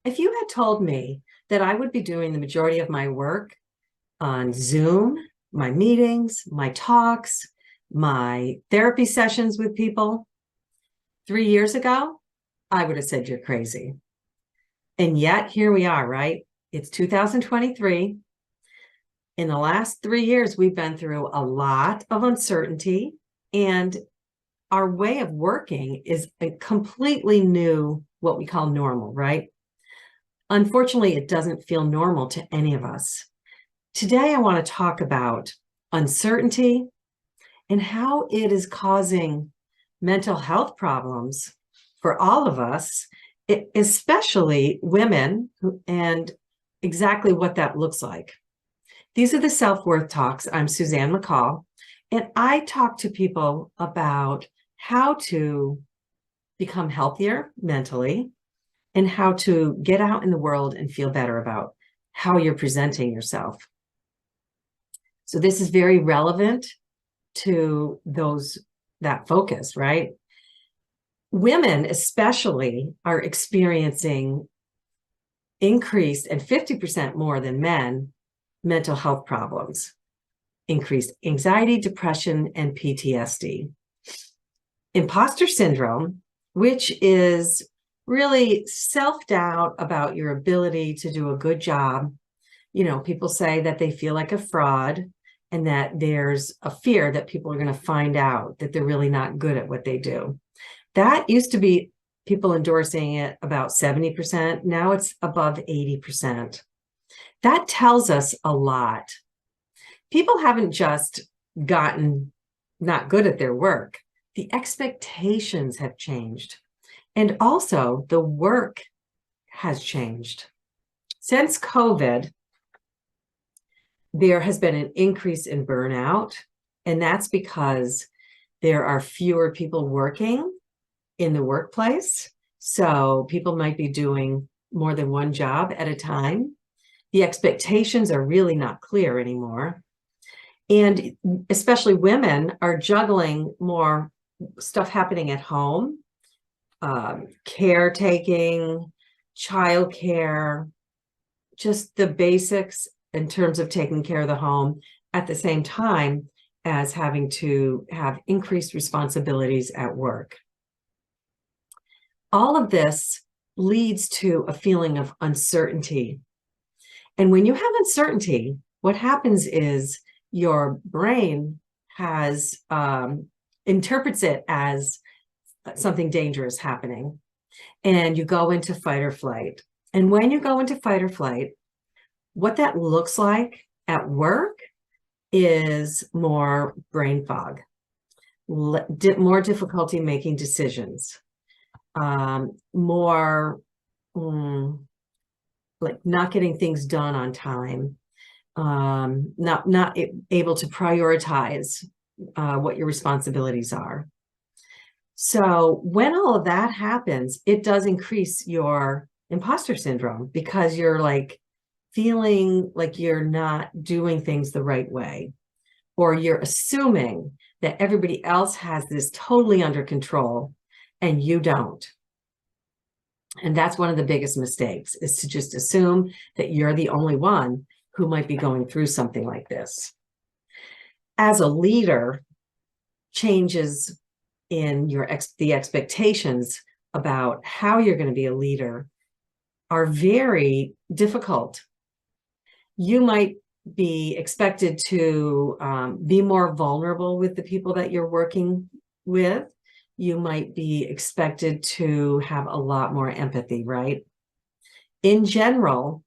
If you had told me that I would be doing the majority of my work on Zoom, my meetings, my talks, my therapy sessions with people 3 years ago, I would have said you're crazy. And yet here we are, right? It's 2023. In the last 3 years, we've been through a lot of uncertainty, and our way of working is a completely new, what we call normal, right? Unfortunately, it doesn't feel normal to any of us. Today, I want to talk about uncertainty and how it is causing mental health problems for all of us, especially women, and exactly what that looks like. These are the Self-Worth Talks. I'm Suzanne McCall, and I talk to people about how to become healthier mentally and how to get out in the world and feel better about how you're presenting yourself. So this is very relevant to that focus, right? Women especially are experiencing increased, and 50% more than men, mental health problems, increased anxiety, depression, and PTSD. Imposter syndrome, which is really self-doubt about your ability to do a good job. People say that they feel like a fraud and that there's a fear that people are going to find out that they're really not good at what they do. That used to be people endorsing it about 70%. Now it's above 80%. That tells us a lot. People haven't just gotten not good at their work. The expectations have changed. And also the work has changed. Since COVID, there has been an increase in burnout, and that's because there are fewer people working in the workplace. So people might be doing more than one job at a time. The expectations are really not clear anymore. And especially women are juggling more stuff happening at home, caretaking, childcare, just the basics in terms of taking care of the home at the same time as having to have increased responsibilities at work. All of this leads to a feeling of uncertainty. And when you have uncertainty, what happens is your brain interprets it as something dangerous happening, and you go into fight or flight. And when you go into fight or flight, what that looks like at work is more brain fog, more difficulty making decisions, more like not getting things done on time, not able to prioritize what your responsibilities are. So when all of that happens, it does increase your imposter syndrome, because you're like feeling like you're not doing things the right way, or you're assuming that everybody else has this totally under control and you don't. And that's one of the biggest mistakes, is to just assume that you're the only one who might be going through something like this. As a leader, changes in the expectations about how you're going to be a leader are very difficult. You might be expected to be more vulnerable with the people that you're working with. You might be expected to have a lot more empathy, right? In general,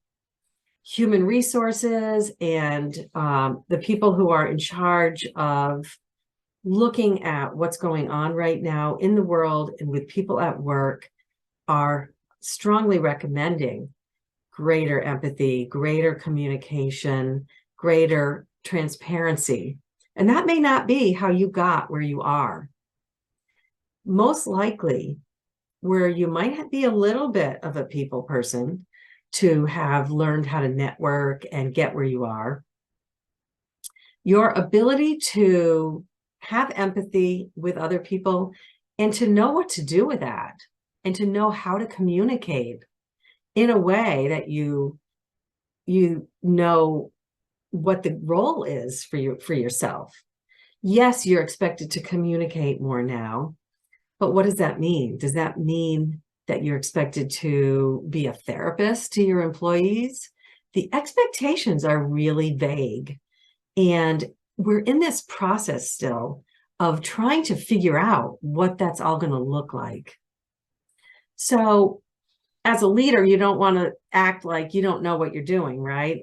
human resources and the people who are in charge of looking at what's going on right now in the world and with people at work are strongly recommending greater empathy, greater communication, greater transparency. And that may not be how you got where you are. Most likely, where you might be a little bit of a people person to have learned how to network and get where you are, your ability to have empathy with other people and to know what to do with that and to know how to communicate in a way that you know what the role is for yourself. Yes, you're expected to communicate more now, but what does that mean? Does that mean that you're expected to be a therapist to your employees? The expectations are really vague, and we're in this process still of trying to figure out what that's all going to look like. So as a leader, you don't want to act like you don't know what you're doing, right?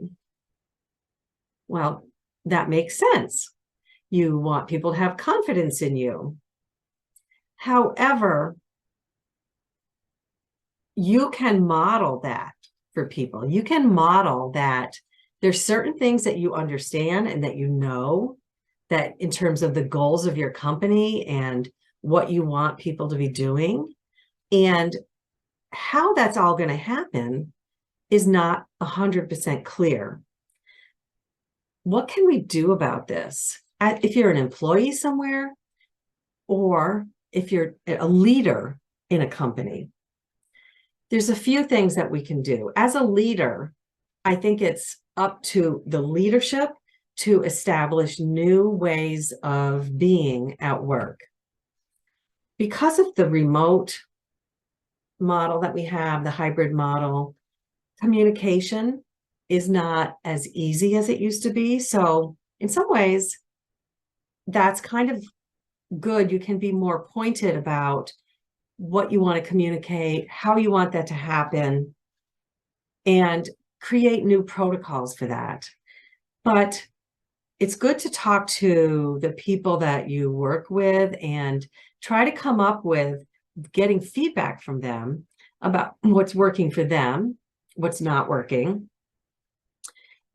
Well, that makes sense. You want people to have confidence in you. However, you can model that for people. You can model that there's certain things that you understand and that you know, that in terms of the goals of your company and what you want people to be doing, and how that's all going to happen is not 100% clear. What can we do about this? If you're an employee somewhere, or if you're a leader in a company, there's a few things that we can do. As a leader, I think it's up to the leadership to establish new ways of being at work. Because of the remote model that we have, the hybrid model, communication is not as easy as it used to be. So in some ways, that's kind of good. You can be more pointed about what you want to communicate, how you want that to happen, and create new protocols for that. But it's good to talk to the people that you work with and try to come up with getting feedback from them about what's working for them, what's not working,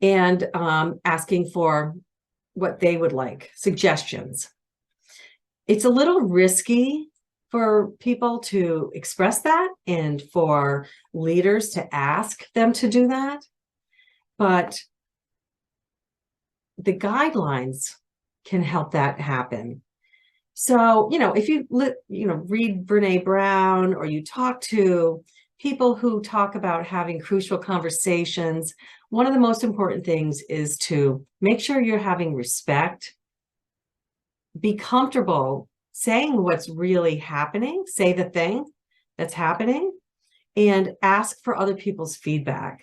and asking for what they would like, suggestions. It's a little risky for people to express that and for leaders to ask them to do that, but the guidelines can help that happen. So, if you read Brene Brown, or you talk to people who talk about having crucial conversations, one of the most important things is to make sure you're having respect, be comfortable saying what's really happening, say the thing that's happening, and ask for other people's feedback.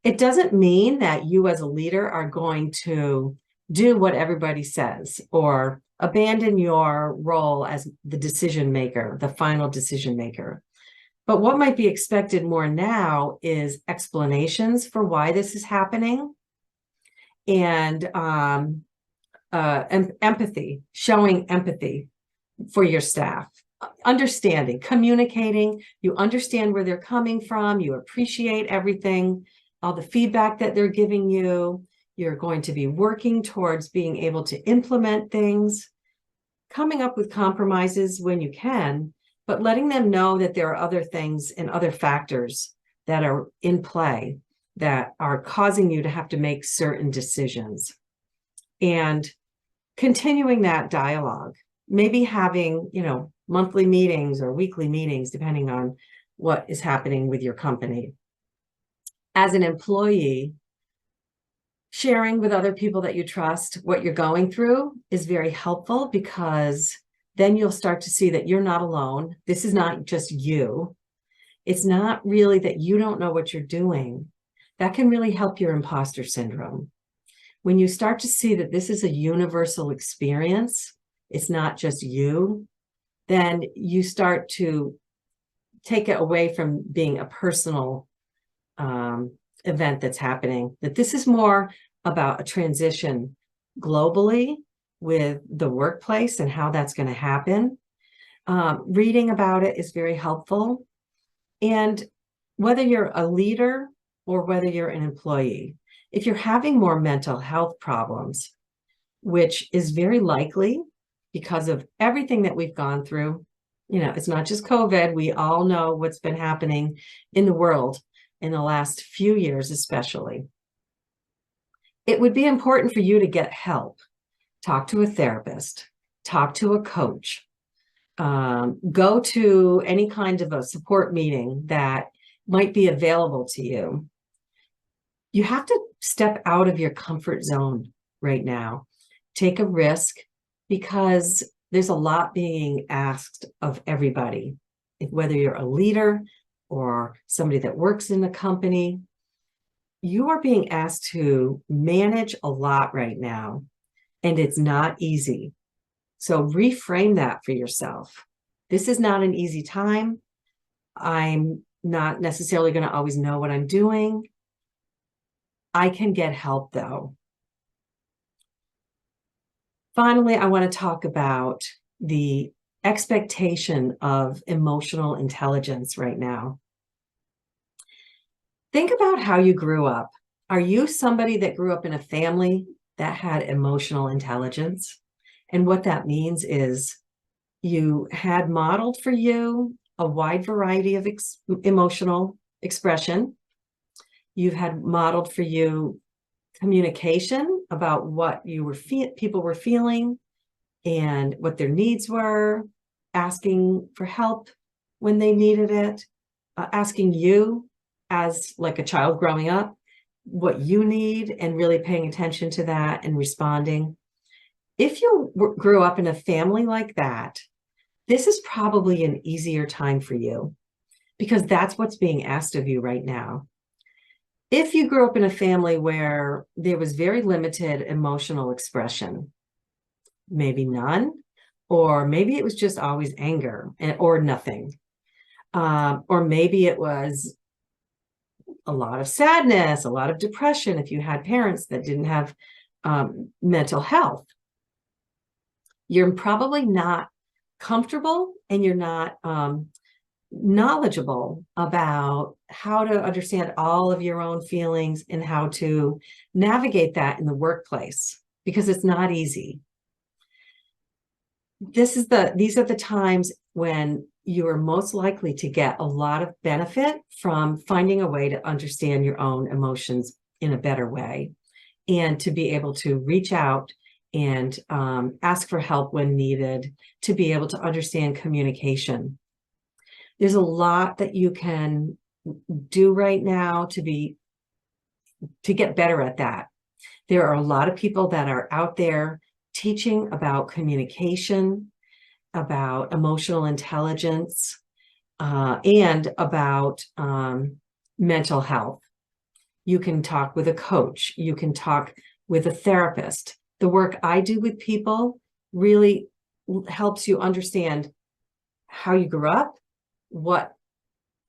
It doesn't mean that you as a leader are going to do what everybody says or abandon your role as the decision maker, the final decision maker. But what might be expected more now is explanations for why this is happening, and empathy, showing empathy for your staff, understanding, communicating, you understand where they're coming from, you appreciate everything, all the feedback that they're giving you, you're going to be working towards being able to implement things, coming up with compromises when you can, but letting them know that there are other things and other factors that are in play that are causing you to have to make certain decisions. And continuing that dialogue, maybe having, monthly meetings or weekly meetings, depending on what is happening with your company. As an employee, sharing with other people that you trust what you're going through is very helpful, because then you'll start to see that you're not alone. This is not just you. It's not really that you don't know what you're doing. That can really help your imposter syndrome. When you start to see that this is a universal experience, it's not just you, then you start to take it away from being a personal event that's happening, that this is more about a transition globally with the workplace and how that's going to happen. Reading about it is very helpful. And whether you're a leader or whether you're an employee, if you're having more mental health problems, which is very likely because of everything that we've gone through, it's not just COVID. We all know what's been happening in the world in the last few years, especially. It would be important for you to get help. Talk to a therapist, talk to a coach, go to any kind of a support meeting that might be available to you. You have to step out of your comfort zone right now. Take a risk, because there's a lot being asked of everybody, whether you're a leader or somebody that works in a company. You are being asked to manage a lot right now, and it's not easy. So reframe that for yourself. This is not an easy time. I'm not necessarily going to always know what I'm doing. I can get help though. Finally, I want to talk about the expectation of emotional intelligence right now. Think about how you grew up. Are you somebody that grew up in a family that had emotional intelligence? And what that means is you had modeled for you a wide variety of emotional expression. You've had modeled for you communication about what you were people were feeling and what their needs were, asking for help when they needed it, asking you as like a child growing up what you need and really paying attention to that and responding. If you grew up in a family like that, this is probably an easier time for you, because that's what's being asked of you right now. If you grew up in a family where there was very limited emotional expression, maybe none, or maybe it was just always anger or nothing, or maybe it was a lot of sadness, a lot of depression if you had parents that didn't have mental health. You're probably not comfortable, and you're not knowledgeable about how to understand all of your own feelings and how to navigate that in the workplace, because it's not easy. These are the times when you are most likely to get a lot of benefit from finding a way to understand your own emotions in a better way, and to be able to reach out and ask for help when needed, to be able to understand communication. There's a lot that you can do right now to get better at that. There are a lot of people that are out there teaching about communication, about emotional intelligence, and about mental health. You can talk with a coach. You can talk with a therapist. The work I do with people really helps you understand how you grew up, what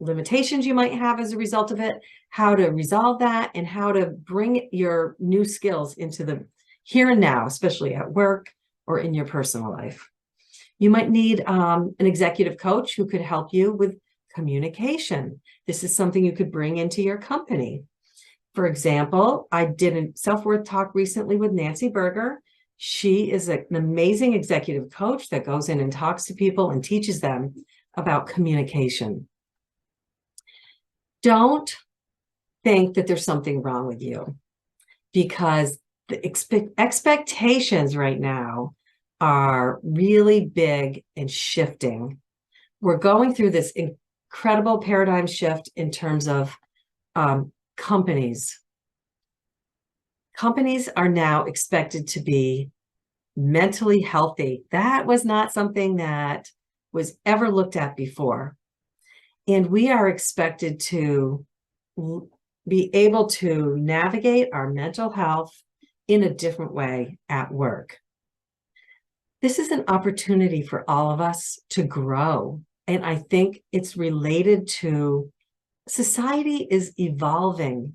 limitations you might have as a result of it, how to resolve that, and how to bring your new skills into the here and now, especially at work or in your personal life. You might need an executive coach who could help you with communication. This is something you could bring into your company. For example, I did a self-worth talk recently with Nancy Berger. She is an amazing executive coach that goes in and talks to people and teaches them about communication. Don't think that there's something wrong with you, because the expectations right now are really big and shifting. We're going through this incredible paradigm shift in terms of companies. Companies are now expected to be mentally healthy. That was not something that was ever looked at before. And we are expected to be able to navigate our mental health in a different way at work. This is an opportunity for all of us to grow. And I think it's related to society is evolving.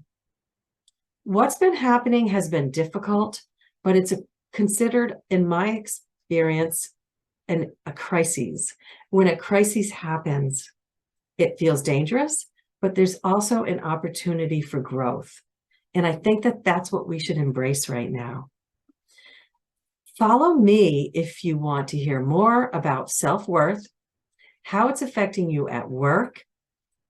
What's been happening has been difficult, but it's considered, in my experience, a crisis. When a crisis happens, it feels dangerous, but there's also an opportunity for growth. And I think that that's what we should embrace right now. Follow me if you want to hear more about self-worth, how it's affecting you at work,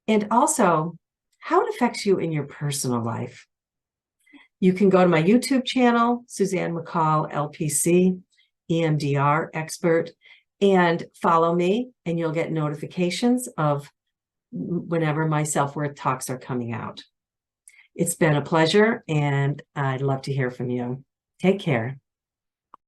and also how it affects you in your personal life. You can go to my YouTube channel, Suzanne McCall, LPC, EMDR expert, and follow me, and you'll get notifications of whenever my self-worth talks are coming out. It's been a pleasure, and I'd love to hear from you. Take care.